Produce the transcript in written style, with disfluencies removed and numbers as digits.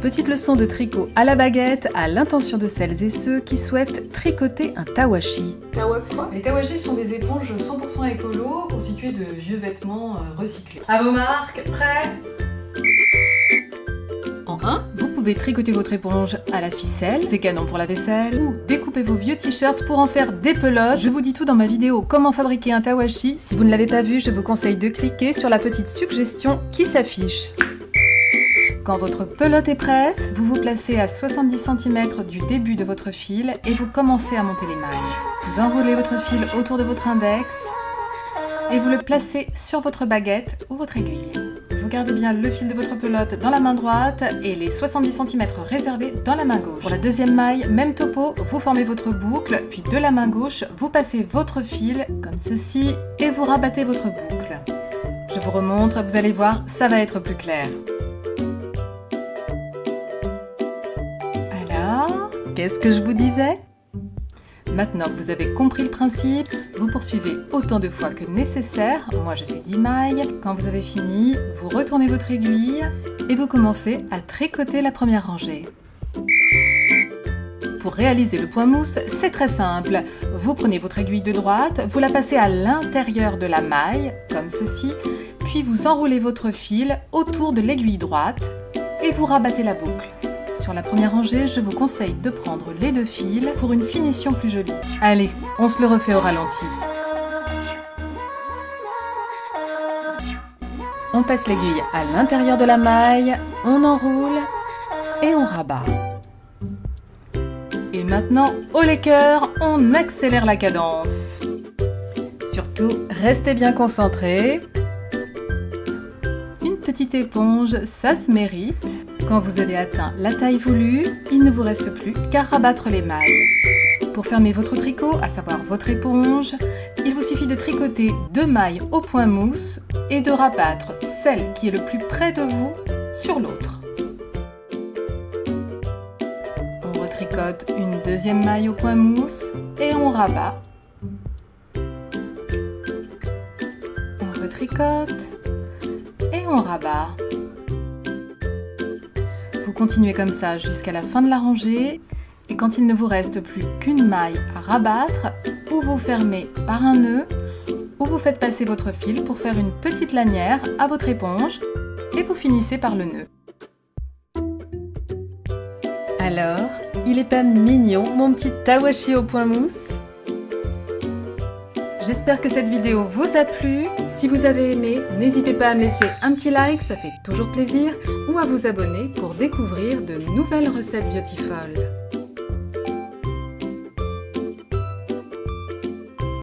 Petite leçon de tricot à la baguette à l'intention de celles et ceux qui souhaitent tricoter un tawashi. Quoi? Les tawashi sont des éponges 100% écolo constituées de vieux vêtements recyclés. À vos marques, prêts? En 1, vous pouvez tricoter votre éponge à la ficelle, c'est canon pour la vaisselle, ou découper vos vieux t-shirts pour en faire des pelotes. Je vous dis tout dans ma vidéo comment fabriquer un tawashi. Si vous ne l'avez pas vu, je vous conseille de cliquer sur la petite suggestion qui s'affiche. Quand votre pelote est prête, vous vous placez à 70 cm du début de votre fil et vous commencez à monter les mailles. Vous enroulez votre fil autour de votre index et vous le placez sur votre baguette ou votre aiguille. Vous gardez bien le fil de votre pelote dans la main droite et les 70 cm réservés dans la main gauche. Pour la deuxième maille, même topo, vous formez votre boucle, puis de la main gauche, vous passez votre fil comme ceci et vous rabattez votre boucle. Je vous remontre, vous allez voir, ça va être plus clair. Alors, qu'est-ce que je vous disais ? Maintenant que vous avez compris le principe, vous poursuivez autant de fois que nécessaire. Moi, je fais 10 mailles. Quand vous avez fini, vous retournez votre aiguille et vous commencez à tricoter la première rangée. Pour réaliser le point mousse, c'est très simple. Vous prenez votre aiguille de droite, vous la passez à l'intérieur de la maille, comme ceci, puis vous enroulez votre fil autour de l'aiguille droite et vous rabattez la boucle. Sur la première rangée, je vous conseille de prendre les deux fils pour une finition plus jolie. Allez, on se le refait au ralenti. On passe l'aiguille à l'intérieur de la maille, on enroule et on rabat. Et maintenant, haut les cœurs, on accélère la cadence. Surtout, restez bien concentrés. Une petite éponge, ça se mérite. Quand vous avez atteint la taille voulue, il ne vous reste plus qu'à rabattre les mailles. Pour fermer votre tricot, à savoir votre éponge, il vous suffit de tricoter 2 mailles au point mousse et de rabattre celle qui est le plus près de vous sur l'autre. On retricote une deuxième maille au point mousse et on rabat. On retricote et on rabat. Vous continuez comme ça jusqu'à la fin de la rangée et quand il ne vous reste plus qu'une maille à rabattre, ou vous fermez par un nœud, ou vous faites passer votre fil pour faire une petite lanière à votre éponge et vous finissez par le nœud. Alors, il est pas mignon mon petit tawashi au point mousse ? J'espère que cette vidéo vous a plu. Si vous avez aimé, n'hésitez pas à me laisser un petit like, ça fait toujours plaisir, ou à vous abonner pour découvrir de nouvelles recettes beautifules.